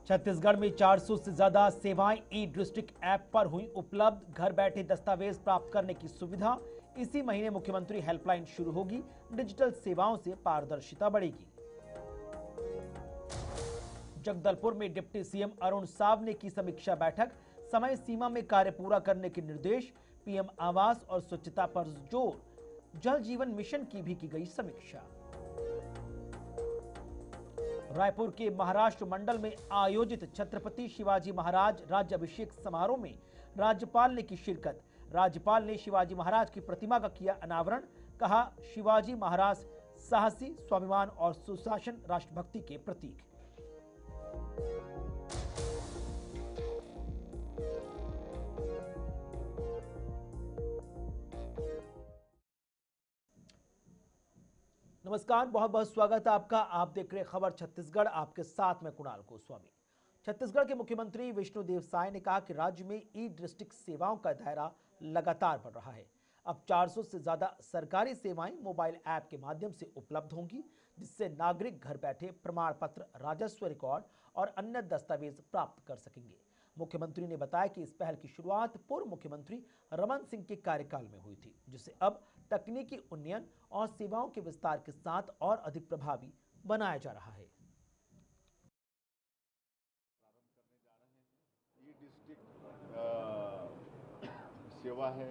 छत्तीसगढ़ में 400 से ज्यादा सेवाएं ई डिस्ट्रिक्ट ऐप पर हुई उपलब्ध। घर बैठे दस्तावेज प्राप्त करने की सुविधा। इसी महीने मुख्यमंत्री हेल्पलाइन शुरू होगी। डिजिटल सेवाओं से पारदर्शिता बढ़ेगी। जगदलपुर में डिप्टी सीएम अरुण साव ने की समीक्षा बैठक। समय सीमा में कार्य पूरा करने के निर्देश। पीएम आवास और स्वच्छता पर जोर। जल जीवन मिशन की भी की गई समीक्षा। रायपुर के महाराष्ट्र मंडल में आयोजित छत्रपति शिवाजी महाराज राज्य अभिषेक समारोह में राज्यपाल ने की शिरकत। राज्यपाल ने शिवाजी महाराज की प्रतिमा का किया अनावरण। कहा, शिवाजी महाराज साहसी, स्वाभिमान और सुशासन राष्ट्रभक्ति के प्रतीक। नमस्कार, बहुत बहुत स्वागत है आपका। आप देख रहे खबर छत्तीसगढ़, आपके साथ में कुणाल गोस्वामी। छत्तीसगढ़ के मुख्यमंत्री विष्णुदेव साय ने कहा कि राज्य में ई डिस्ट्रिक्ट सेवाओं का दायरा लगातार बढ़ रहा है। अब 400 से ज्यादा सरकारी सेवाएं मोबाइल ऐप के माध्यम से उपलब्ध होंगी, जिससे नागरिक घर बैठे प्रमाण पत्र, राजस्व रिकॉर्ड और अन्य दस्तावेज प्राप्त कर सकेंगे। मुख्यमंत्री ने बताया कि इस पहल की शुरुआत पूर्व मुख्यमंत्री रमन सिंह के कार्यकाल में हुई थी, जिसे अब तकनीकी उन्नयन और सेवाओं के विस्तार के साथ और अधिक प्रभावी बनाया जा रहा है। ई डिस्ट्रिक्ट सेवा है,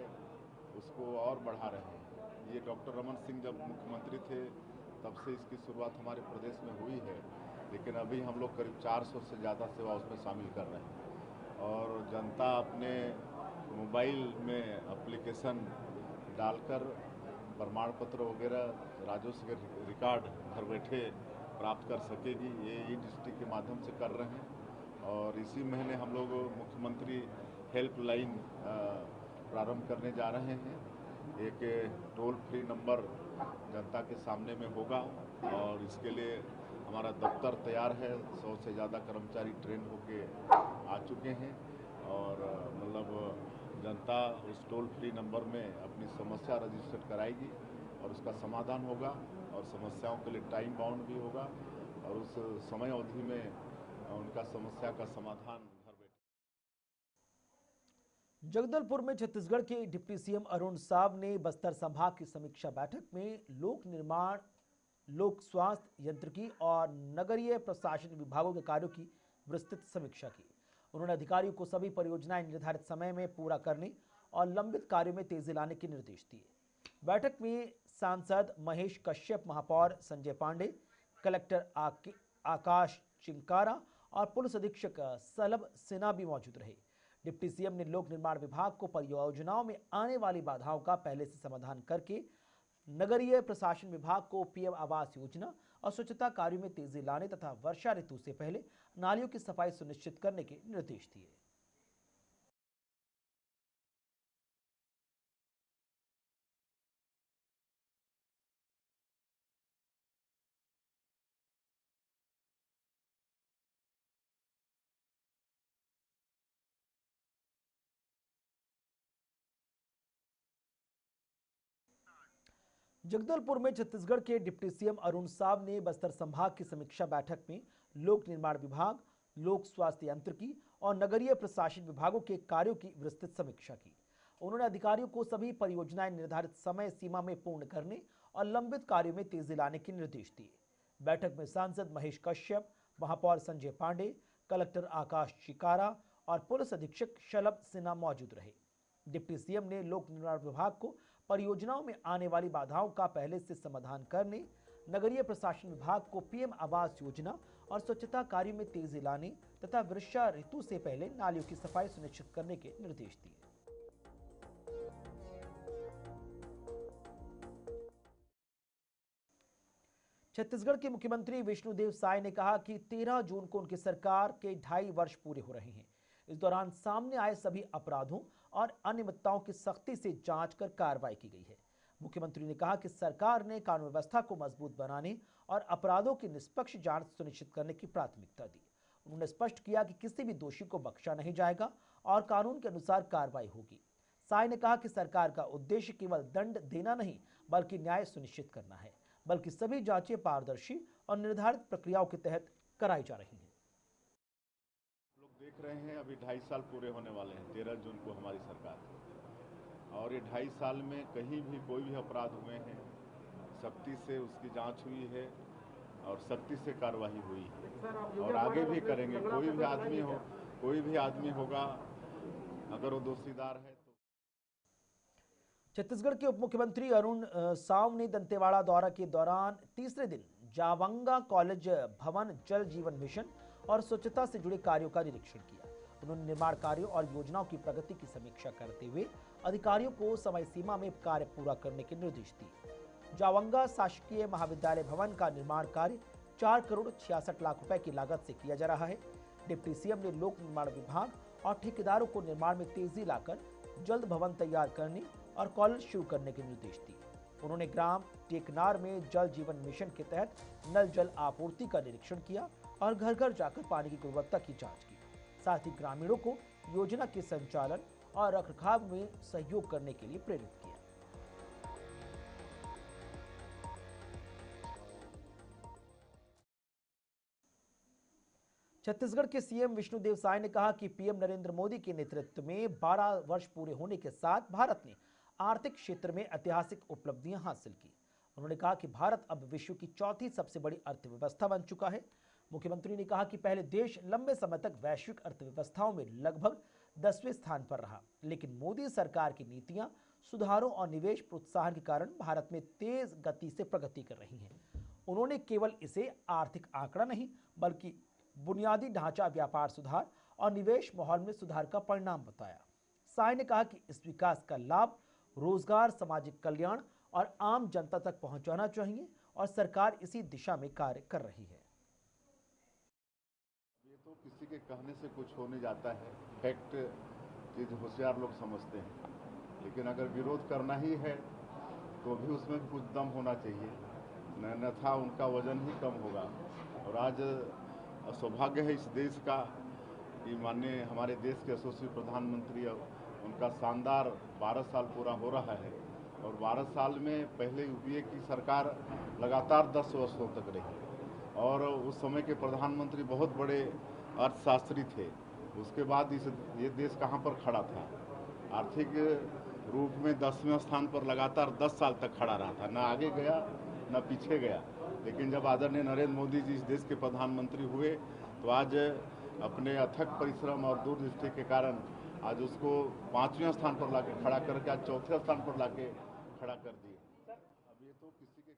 उसको और बढ़ा रहे हैं। ये डॉक्टर रमन सिंह जब मुख्यमंत्री थे तब से इसकी शुरुआत हमारे प्रदेश में हुई है, लेकिन अभी हम लोग करीब 400 से ज़्यादा सेवा उसमें शामिल कर रहे हैं और जनता अपने मोबाइल में एप्लीकेशन डालकर प्रमाण पत्र वगैरह, राजस्व के रिकॉर्ड घर बैठे प्राप्त कर सकेगी। ये ई डिस्ट्रिक्ट के माध्यम से कर रहे हैं और इसी महीने हम लोग मुख्यमंत्री हेल्पलाइन प्रारंभ करने जा रहे हैं। एक टोल फ्री नंबर जनता के सामने में होगा और इसके लिए हमारा दफ्तर तैयार है। 100 से ज़्यादा कर्मचारी ट्रेन होके आ चुके हैं और मतलब जनता उस टोल फ्री नंबर में अपनी समस्या रजिस्टर कराएगी और उसका समाधान होगा और समस्याओं के लिए टाइम बाउंड भी होगा और उस समय अवधि में उनका समस्या का समाधान घर बैठे। जगदलपुर में छत्तीसगढ़ के डिप्टी सीएम अरुण साव ने बस्तर संभाग की समीक्षा बैठक में लोक निर्माण, लोक स्वास्थ्य, यांत्रिकी और नगरीय प्रशासन विभागों के कार्यों की विस्तृत समीक्षा की। उन्होंने अधिकारियों को सभी परियोजनाएं निर्धारित समय में पूरा करने और लंबित कार्यों में तेजी लाने के निर्देश दिए। बैठक में सांसद महेश कश्यप, महापौर संजय पांडे, कलेक्टर आकाश चिंकारा और पुलिस अधीक्षक सलभ सिन्हा भी मौजूद रहे। डिप्टी सीएम ने लोक निर्माण विभाग को परियोजनाओं में आने वाली बाधाओं का पहले से समाधान करके नगरीय प्रशासन विभाग को पीएम आवास योजना और स्वच्छता कार्यों में तेजी लाने तथा वर्षा ऋतु से पहले नालियों की सफाई सुनिश्चित करने के निर्देश दिए। जगदलपुर में छत्तीसगढ़ के डिप्टी सीएम अरुण साव ने बस्तर संभाग की समीक्षा बैठक में लोक निर्माण विभाग, लोक स्वास्थ्य यांत्रिकी और नगरीय प्रशासन विभागों के कार्यों की विस्तृत समीक्षा की। उन्होंने अधिकारियों को सभी परियोजनाएं निर्धारित समय सीमा में पूर्ण करने और लंबित कार्यों में तेजी लाने के निर्देश दिए। बैठक में सांसद महेश कश्यप, महापौर संजय पांडे, कलेक्टर आकाश चिकारा और पुलिस अधीक्षक शलभ सिन्हा मौजूद रहे। डिप्टी सीएम ने लोक निर्माण विभाग को परियोजनाओं में आने वाली बाधाओं का पहले से समाधान करने, नगरीय प्रशासन विभाग को पीएम आवास योजना और स्वच्छता कार्यों में तेजी लाने तथा वर्षा ऋतु से पहले नालियों की सफाई सुनिश्चित करने के निर्देश दिए। छत्तीसगढ़ के मुख्यमंत्री विष्णुदेव साय ने कहा कि 13 जून को उनकी सरकार के 2.5 वर्ष पूरे हो रहे हैं। इस दौरान सामने आए सभी अपराधों और अनियमितताओं की सख्ती से जांच कर कार्रवाई की गई है। मुख्यमंत्री ने कहा कि सरकार ने कानून व्यवस्था को मजबूत बनाने और अपराधों की निष्पक्ष जांच सुनिश्चित करने की प्राथमिकता दी। उन्होंने स्पष्ट किया कि किसी भी दोषी को बख्शा नहीं जाएगा और कानून के अनुसार कार्रवाई होगी। साय ने कहा कि सरकार का उद्देश्य केवल दंड देना नहीं, बल्कि न्याय सुनिश्चित करना है, बल्कि सभी जांचें पारदर्शी और निर्धारित प्रक्रियाओं के तहत कराई जा रही हैं। देख रहे हैं अभी 2.5 साल पूरे होने वाले हैं। 13 जून को हमारी सरकार है और ये 2.5 साल में कहीं भी कोई भी अपराध हुए हैं, सख्ती से उसकी जांच हुई है और सख्ती से कार्रवाई हुई है और आगे भी करेंगे। कोई भी आदमी होगा अगर वो दोषीदार है तो। छत्तीसगढ़ के उप मुख्यमंत्री अरुण साव ने दंतेवाड़ा दौरा के दौरान तीसरे दिन जावंगा कॉलेज भवन जल जीवन मिशन और स्वच्छता से जुड़े कार्यों का निरीक्षण किया। उन्होंने निर्माण कार्यों और योजनाओं की प्रगति की समीक्षा करते हुए अधिकारियों को समय सीमा में कार्य पूरा करने के निर्देश दिए। जावंगा शासकीय महाविद्यालय भवन का निर्माण कार्य 4 करोड़ 66 लाख रुपए की लागत से किया जा रहा है। डिप्टी सीएम ने लोक निर्माण विभाग और ठेकेदारों को निर्माण में तेजी लाकर जल्द भवन तैयार करने और कॉलेज शुरू करने के निर्देश दिए। उन्होंने ग्राम टेकनार में जल जीवन मिशन के तहत नल जल आपूर्ति का निरीक्षण किया और घर घर जाकर पानी की गुणवत्ता की जांच की। साथ ही ग्रामीणों को योजना के संचालन और रखरखाव में सहयोग करने के लिए प्रेरित किया। छत्तीसगढ़ के सीएम विष्णुदेव साय ने कहा कि पीएम नरेंद्र मोदी के नेतृत्व में 12 वर्ष पूरे होने के साथ भारत ने आर्थिक क्षेत्र में ऐतिहासिक उपलब्धियां हासिल की। उन्होंने कहा कि भारत अब विश्व की चौथी सबसे बड़ी अर्थव्यवस्था बन चुका है। मुख्यमंत्री ने कहा कि पहले देश लंबे समय तक वैश्विक अर्थव्यवस्थाओं में लगभग 10वें स्थान पर रहा, लेकिन मोदी सरकार की नीतियां, सुधारों और निवेश प्रोत्साहन के कारण भारत में तेज गति से प्रगति कर रही हैं। उन्होंने केवल इसे आर्थिक आंकड़ा नहीं बल्कि बुनियादी ढांचा, व्यापार सुधार और निवेश माहौल में सुधार का परिणाम बताया। साय ने कहा कि इस विकास का लाभ रोजगार, सामाजिक कल्याण और आम जनता तक पहुंचाना चाहिए और सरकार इसी दिशा में कार्य कर रही है। ये तो किसी के कहने से कुछ हो नहीं जाता है, फैक्ट चीज होशियार लोग समझते हैं, लेकिन अगर विरोध करना ही है तो भी उसमें कुछ दम होना चाहिए, अन्यथा उनका वजन ही कम होगा। और आज सौभाग्य है इस देश का कि माननीय हमारे देश के यशस्वी प्रधानमंत्री उनका शानदार 12 साल पूरा हो रहा है और 12 साल में पहले यूपीए की सरकार लगातार 10 वर्षों तक रही और उस समय के प्रधानमंत्री बहुत बड़े अर्थशास्त्री थे। उसके बाद ये देश कहाँ पर खड़ा था? आर्थिक रूप में 10वें स्थान पर लगातार 10 साल तक खड़ा रहा था, न आगे गया न पीछे गया। लेकिन जब आदरणीय नरेंद्र मोदी जी इस देश के प्रधानमंत्री हुए तो आज अपने अथक परिश्रम और दूरदृष्टि के कारण आज उसको 5वें स्थान पर लाके खड़ा करके आज 4थे स्थान पर लाके खड़ा कर दिए। अब ये तो किसी के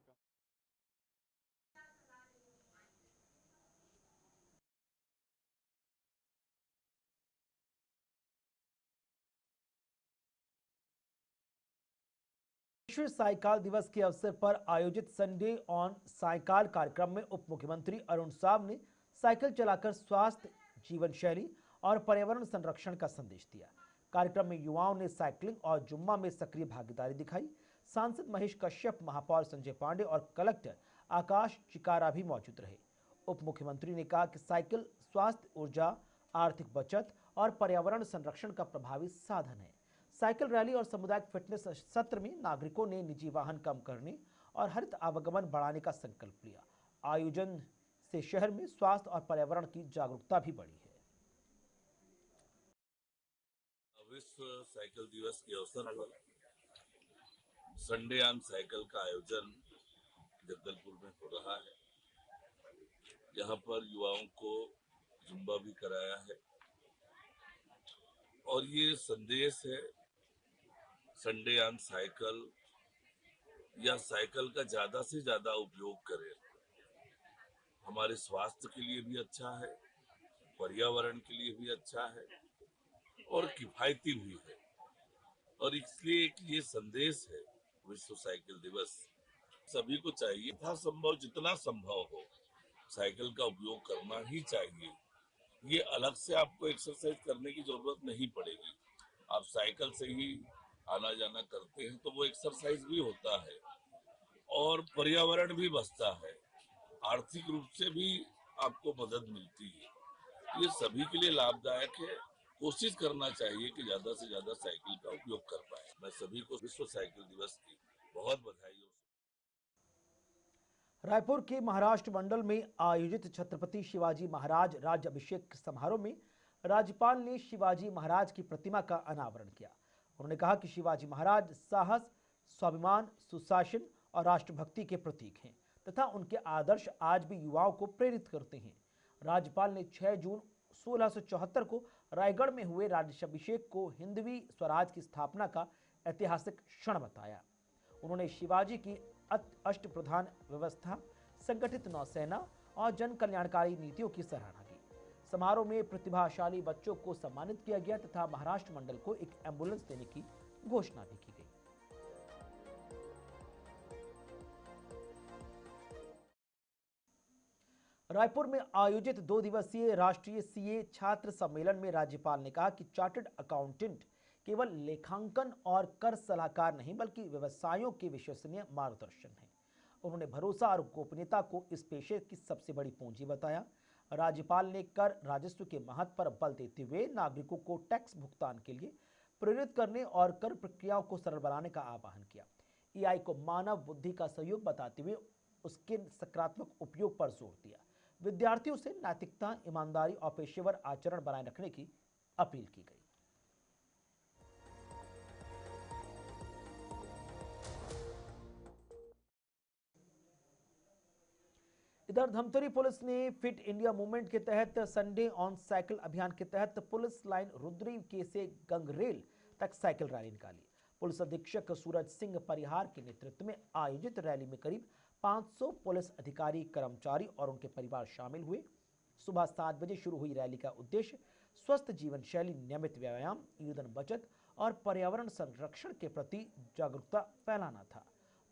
विश्व साइकिल दिवस के अवसर पर आयोजित संडे ऑन साइकिल कार्यक्रम में उप मुख्यमंत्री अरुण साव ने साइकिल चलाकर स्वास्थ्य, जीवन शैली और पर्यावरण संरक्षण का संदेश दिया। कार्यक्रम में युवाओं ने साइकिलिंग और जुम्मा में सक्रिय भागीदारी दिखाई। सांसद महेश कश्यप, महापौर संजय पांडे और कलेक्टर आकाश चिकारा भी मौजूद रहे। उप मुख्यमंत्री ने कहा कि साइकिल स्वास्थ्य, ऊर्जा, आर्थिक बचत और पर्यावरण संरक्षण का प्रभावी साधन है। साइकिल रैली और सामुदायिक फिटनेस सत्र में नागरिकों ने निजी वाहन कम करने और हरित आवागमन बढ़ाने का संकल्प लिया। आयोजन से शहर में स्वास्थ्य और पर्यावरण की जागरूकता भी बढ़ी है। विश्व साइकिल दिवस के अवसर पर संडे ऑन साइकिल का आयोजन जगदलपुर में हो रहा है। यहाँ पर युवाओं को जुम्बा भी कराया है और ये संदेश है संडे ऑन साइकिल या साइकिल का ज्यादा से ज्यादा उपयोग करें। हमारे स्वास्थ्य के लिए भी अच्छा है, पर्यावरण के लिए भी अच्छा है और किफायती भी है। और इसलिए ये संदेश है विश्व साइकिल दिवस। सभी को चाहिए था संभव जितना संभव हो साइकिल का उपयोग करना ही चाहिए। ये अलग से आपको एक्सरसाइज करने की जरूरत नहीं पड़ेगी। आप साइकिल से ही आना जाना करते हैं तो वो एक्सरसाइज भी होता है और पर्यावरण भी बचता है, आर्थिक रूप से भी आपको मदद मिलती है। ये सभी के लिए लाभदायक है। कोशिश करना चाहिए कि ज्यादा से ज्यादा साइकिल का उपयोग कर पाए। मैं सभी को विश्व साइकिल दिवस की बहुत बधाई। रायपुर के महाराष्ट्र मंडल में आयोजित छत्रपति शिवाजी महाराज राज्य अभिषेक समारोह में राज्यपाल ने शिवाजी महाराज की प्रतिमा का अनावरण किया। उन्होंने कहा कि शिवाजी महाराज साहस, स्वाभिमान, सुशासन और राष्ट्रभक्ति के प्रतीक हैं तथा उनके आदर्श आज भी युवाओं को प्रेरित करते हैं। राज्यपाल ने 6 जून 1674 को रायगढ़ में हुए राज्याभिषेक को हिंदवी स्वराज की स्थापना का ऐतिहासिक क्षण बताया। उन्होंने शिवाजी की अष्टप्रधान व्यवस्था, संगठित नौसेना और जन कल्याणकारी नीतियों की सराहना की। समारोह में प्रतिभाशाली बच्चों को सम्मानित किया गया तथा महाराष्ट्र मंडल को एक एम्बुलेंस देने की घोषणा भी की गई। रायपुर में आयोजित 2 दिवसीय राष्ट्रीय सीए छात्र सम्मेलन में राज्यपाल ने कहा कि चार्टर्ड अकाउंटेंट केवल लेखांकन और कर सलाहकार नहीं बल्कि व्यवसायों के विश्वसनीय मार्गदर्शन है। उन्होंने भरोसा और गोपनीयता को इस पेशे की सबसे बड़ी पूंजी बताया। राज्यपाल ने कर राजस्व के महत्व पर बल देते हुए नागरिकों को टैक्स भुगतान के लिए प्रेरित करने और कर प्रक्रियाओं को सरल बनाने का आह्वान किया। ईआई को मानव बुद्धि का सहयोग बताते हुए उसके सकारात्मक उपयोग पर जोर दिया। विद्यार्थियों से नैतिकता, ईमानदारी और पेशेवर आचरण बनाए रखने की अपील की गई। इधर धमतरी पुलिस ने फिट इंडिया मूवमेंट के तहत संडे ऑन साइकिल अभियान के तहत पुलिस लाइन रुद्री के से गंगरेल तक साइकिल रैली निकाली। पुलिस अधीक्षक सूरज सिंह परिहार के नेतृत्व में आयोजित रैली में करीब 500 पुलिस अधिकारी, कर्मचारी और उनके परिवार शामिल हुए। सुबह 7 बजे शुरू हुई रैली का उद्देश्य स्वस्थ जीवन शैली, नियमित व्यायाम, ईंधन बचत और पर्यावरण संरक्षण के प्रति जागरूकता फैलाना था।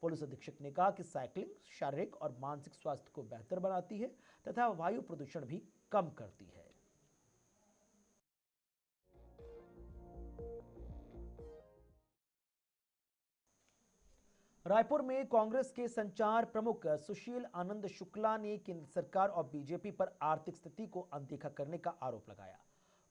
पुलिस अधीक्षक ने कहा कि साइकिलिंग शारीरिक और मानसिक स्वास्थ्य को बेहतर बनाती है तथा वायु प्रदूषण भी कम करती है। रायपुर में कांग्रेस के संचार प्रमुख सुशील आनंद शुक्ला ने केंद्र सरकार और बीजेपी पर आर्थिक स्थिति को अनदेखा करने का आरोप लगाया।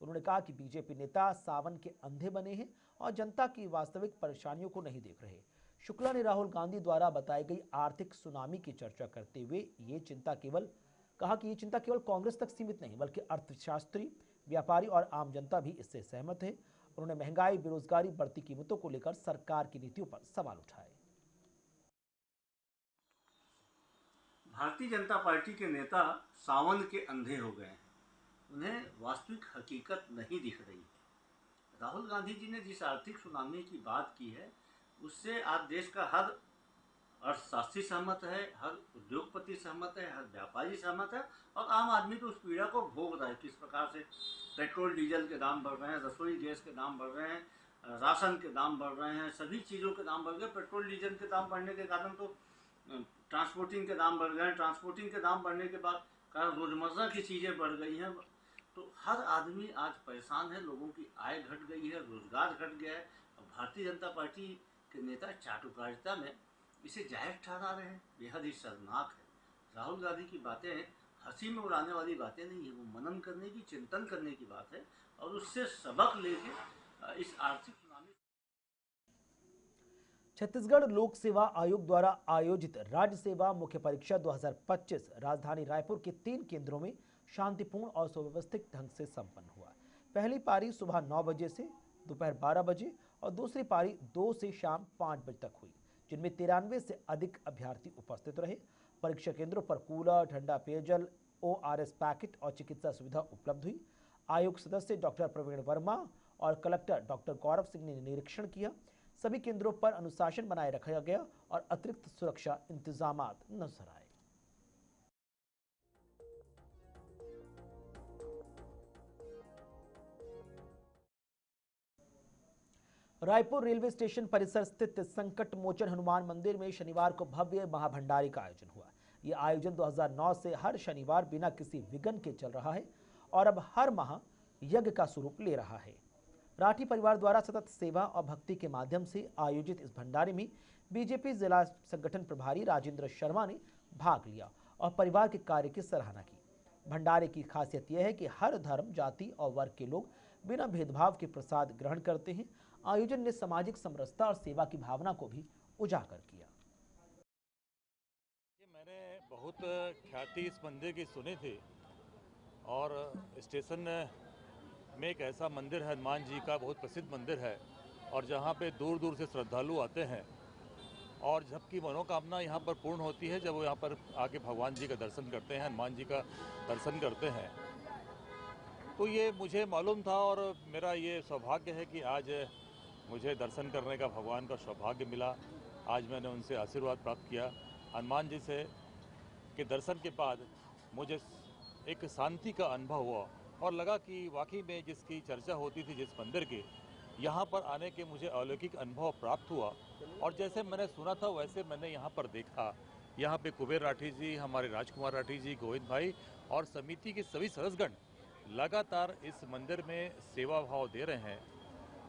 उन्होंने कहा कि बीजेपी नेता सावन के अंधे बने हैं और जनता की वास्तविक परेशानियों को नहीं देख रहे। शुक्ला ने राहुल गांधी द्वारा बताई गई आर्थिक सुनामी की चर्चा करते हुए ये चिंता केवल कांग्रेस तक सीमित नहीं बल्कि अर्थशास्त्री, व्यापारी और आम जनता भी इससे सहमत है। उन्होंने महंगाई, बेरोजगारी, बढ़ती कीमतों को लेकर सरकार की नीतियों पर सवाल उठाए। भारतीय जनता पार्टी के नेता सावन के अंधे हो गए हैं, उन्हें वास्तविक हकीकत नहीं दिख रही है। राहुल गांधी जी ने जिस आर्थिक सुनामी की बात की है उससे आज देश का हर अर्थशास्त्री सहमत है, हर उद्योगपति सहमत है, हर व्यापारी सहमत है और आम आदमी तो उस पीड़ा को भोग रहा है। किस प्रकार से पेट्रोल डीजल के दाम बढ़ रहे हैं, रसोई गैस के दाम बढ़ रहे हैं, राशन के दाम बढ़ रहे हैं, सभी चीज़ों के दाम बढ़ गए। पेट्रोल डीजल के दाम बढ़ने के कारण तो ट्रांसपोर्टिंग के दाम बढ़ गए, ट्रांसपोर्टिंग के दाम बढ़ने के बाद कारण रोजमर्रा की चीज़ें बढ़ गई हैं। तो हर आदमी आज परेशान है, लोगों की आय घट गई है, रोजगार घट गया है और भारतीय जनता पार्टी के नेता चाटुकारिता में इसे जायज ठहरा रहे हैं। बेहद ही शर्मनाक है। राहुल गांधी की बातें हंसी में उड़ाने वाली बातें नहीं है, वो मनन करने की, चिंतन करने की बात है और उससे सबक लेके इस आर्थिक सुनामी। छत्तीसगढ़ लोक सेवा आयोग द्वारा आयोजित राज्य सेवा मुख्य परीक्षा 2025 राजधानी रायपुर के 3 केंद्रों में शांतिपूर्ण और सुव्यवस्थित ढंग से संपन्न हुआ। पहली पारी सुबह 9 बजे से दोपहर 12 बजे और दूसरी पारी 2 से शाम 5 बजे तक हुई, जिनमें 93 से अधिक अभ्यर्थी उपस्थित रहे। परीक्षा केंद्रों पर कूलर, ठंडा पेयजल, ORS पैकेट और चिकित्सा सुविधा उपलब्ध हुई। आयोग सदस्य डॉक्टर प्रवीण वर्मा और कलेक्टर डॉक्टर गौरव सिंह ने निरीक्षण किया। सभी केंद्रों पर अनुशासन बनाए रखा गया और अतिरिक्त सुरक्षा इंतजाम नजर आए। रायपुर रेलवे स्टेशन परिसर स्थित संकट मोचन हनुमान मंदिर में शनिवार को भव्य महाभंडारी का आयोजन हुआ। यह आयोजन 2009 से हर शनिवार बिना किसी विघ्न के चल रहा है और अब हर माह यज्ञ का स्वरूप ले रहा है। राठी परिवार द्वारा सतत सेवा और भक्ति के माध्यम से आयोजित इस भंडारे में बीजेपी जिला संगठन प्रभारी राजेंद्र शर्मा ने भाग लिया और परिवार के कार्य की सराहना की। भंडारे की खासियत यह है कि हर धर्म, जाति और वर्ग के लोग बिना भेदभाव के प्रसाद ग्रहण करते हैं। आयोजन ने सामाजिक समरसता और सेवा की भावना को भी उजागर किया। मैंने बहुत ख्याति इस मंदिर की सुनी थी और स्टेशन में एक ऐसा मंदिर है, हनुमान जी का बहुत प्रसिद्ध मंदिर है, और जहाँ पे दूर दूर से श्रद्धालु आते हैं और जबकि मनोकामना यहाँ पर पूर्ण होती है जब वो यहाँ पर आके भगवान जी का दर्शन करते हैं, हनुमान जी का दर्शन करते हैं। तो ये मुझे मालूम था और मेरा ये सौभाग्य है कि आज मुझे दर्शन करने का भगवान का सौभाग्य मिला। आज मैंने उनसे आशीर्वाद प्राप्त किया हनुमान जी से, के दर्शन के बाद मुझे एक शांति का अनुभव हुआ और लगा कि वाकई में जिसकी चर्चा होती थी जिस मंदिर की, यहाँ पर आने के मुझे अलौकिक अनुभव प्राप्त हुआ और जैसे मैंने सुना था वैसे मैंने यहाँ पर देखा। यहाँ पे कुबेर राठी जी, हमारे राजकुमार राठी जी, गोविंद भाई और समिति के सभी सदस्यगण लगातार इस मंदिर में सेवा भाव दे रहे हैं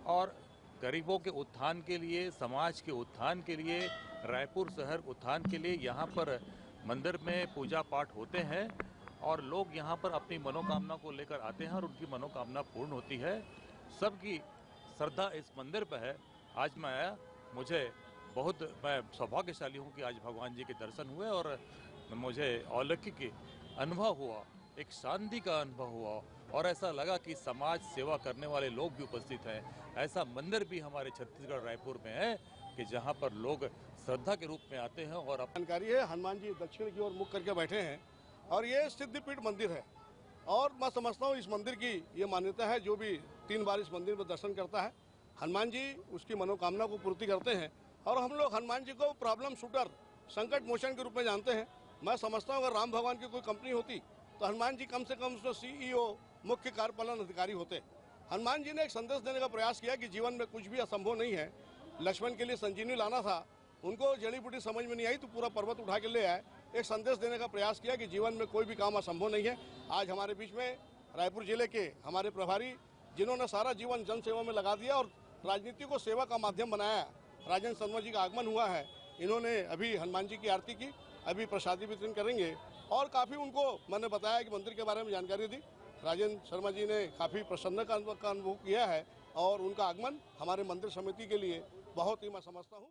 और गरीबों के उत्थान के लिए, समाज के उत्थान के लिए, रायपुर शहर उत्थान के लिए यहाँ पर मंदिर में पूजा पाठ होते हैं और लोग यहाँ पर अपनी मनोकामना को लेकर आते हैं और उनकी मनोकामना पूर्ण होती है। सबकी श्रद्धा इस मंदिर पर है। आज मैं आया, मैं सौभाग्यशाली हूँ कि आज भगवान जी के दर्शन हुए और मुझे अलौकिक अनुभव हुआ, एक शांति का अनुभव हुआ और ऐसा लगा कि समाज सेवा करने वाले लोग भी उपस्थित हैं। ऐसा मंदिर भी हमारे छत्तीसगढ़ रायपुर में है कि जहाँ पर लोग श्रद्धा के रूप में आते हैं और जानकारी है। हनुमान जी दक्षिण की ओर मुख करके बैठे हैं और ये सिद्धिपीठ मंदिर है और मैं समझता हूँ इस मंदिर की ये मान्यता है, जो भी 3 बार इस मंदिर में दर्शन करता है हनुमान जी उसकी मनोकामना को पूर्ति करते हैं। और हम लोग हनुमान जी को प्रॉब्लम शूटर, संकट मोचन के रूप में जानते हैं। मैं समझता हूँ अगर राम भगवान की कोई कंपनी होती तो हनुमान जी कम से कम उसमें CEO, मुख्य कार्यपालन अधिकारी होते। हनुमान जी ने एक संदेश देने का प्रयास किया कि जीवन में कुछ भी असंभव नहीं है। लक्ष्मण के लिए संजीवनी लाना था, उनको जड़ी बूटी समझ में नहीं आई तो पूरा पर्वत उठा के ले आए। एक संदेश देने का प्रयास किया कि जीवन में कोई भी काम असंभव नहीं है। आज हमारे बीच में रायपुर जिले के हमारे प्रभारी, जिन्होंने सारा जीवन जन सेवा में लगा दिया और राजनीति को सेवा का माध्यम बनाया, राजेंद्र शर्मा जी का आगमन हुआ है। इन्होंने अभी हनुमान जी की आरती की, अभी प्रसादी वितरण करेंगे और काफ़ी उनको मैंने बताया कि मंदिर के बारे में जानकारी दी। राजेंद्र शर्मा जी ने काफ़ी प्रसन्नता का अनुभव किया है और उनका आगमन हमारे मंदिर समिति के लिए बहुत ही मैं समझता हूँ।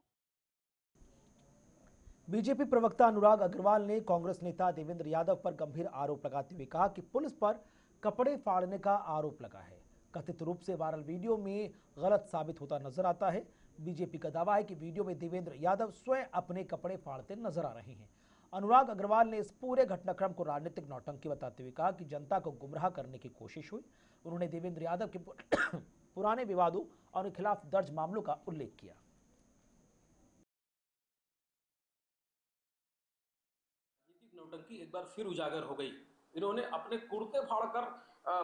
बीजेपी प्रवक्ता अनुराग अग्रवाल ने कांग्रेस नेता देवेंद्र यादव पर गंभीर आरोप लगाते हुए कहा कि पुलिस पर कपड़े फाड़ने का आरोप लगा है। कथित रूप से वायरल वीडियो में गलत साबित होता नजर आता है। बीजेपी का दावा है कि वीडियो में देवेंद्र यादव स्वयं अपने कपड़े फाड़ते नजर आ रहे हैं। अनुराग अग्रवाल ने इस पूरे घटनाक्रम को राजनीतिक नौटंकी बताते हुए कहा कि जनता को गुमराह करने की कोशिश हुई। उन्होंने देवेंद्र यादव के पुराने विवादों और उनके खिलाफ दर्ज मामलों का उल्लेख किया। नौटंकी एक बार फिर उजागर हो गई। इन्होंने अपने कुर्ते फाड़कर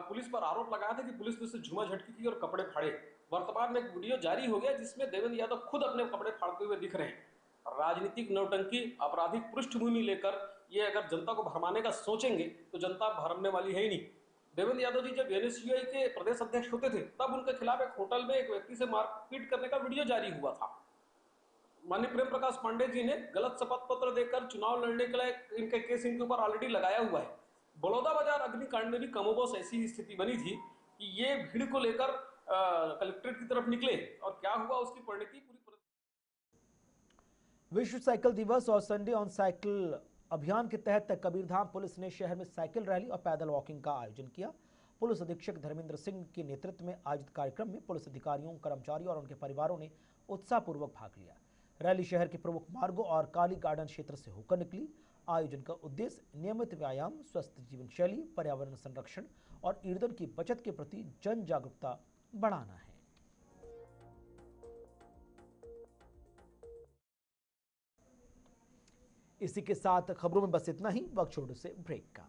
पुलिस पर आरोप लगाया था कि पुलिस ने उसे झुमा झटकी की और कपड़े फाड़े। वर्तमान में एक वीडियो जारी हो गया जिसमें देवेंद्र यादव खुद अपने कपड़े फाड़ते हुए दिख रहे हैं। राजनीतिक नौटंकी, आपराधिक पृष्ठभूमि लेकर ये अगर जनता को भरमाने का सोचेंगे तो जनता भरमने वाली है ही नहीं। देवेंद्र यादव जी जब NSUI के प्रदेश अध्यक्ष होते थे तब उनके खिलाफ एक होटल में एक व्यक्ति से मारपीट करने का वीडियो जारी हुआ था। माननीय प्रेम प्रकाश पांडे जी ने गलत शपथ पत्र देकर चुनाव लड़ने के लिए इनके केस इनके ऊपर ऑलरेडी लगाया हुआ है। बड़ौदा बाजार अग्निकांड में भी कमोबेश ऐसी स्थिति बनी थी कि ये भीड़ को लेकर कलेक्ट्रेट की तरफ निकले और क्या हुआ उसकी परिणति पूरी। विश्व साइकिल दिवस और संडे ऑन साइकिल अभियान के तहत कबीरधाम पुलिस ने शहर में साइकिल रैली और पैदल वॉकिंग का आयोजन किया। पुलिस अधीक्षक धर्मेंद्र सिंह के नेतृत्व में आयोजित कार्यक्रम में पुलिस अधिकारियों, कर्मचारियों और उनके परिवारों ने उत्साहपूर्वक भाग लिया। रैली शहर के प्रमुख मार्गों और काली गार्डन क्षेत्र से होकर निकली। आयोजन का उद्देश्य नियमित व्यायाम, स्वस्थ जीवन शैली, पर्यावरण संरक्षण और ईंधन की बचत के प्रति जन जागरूकता बढ़ाना है। इसी के साथ खबरों में बस इतना ही। वक्त छोड़ने से ब्रेक का।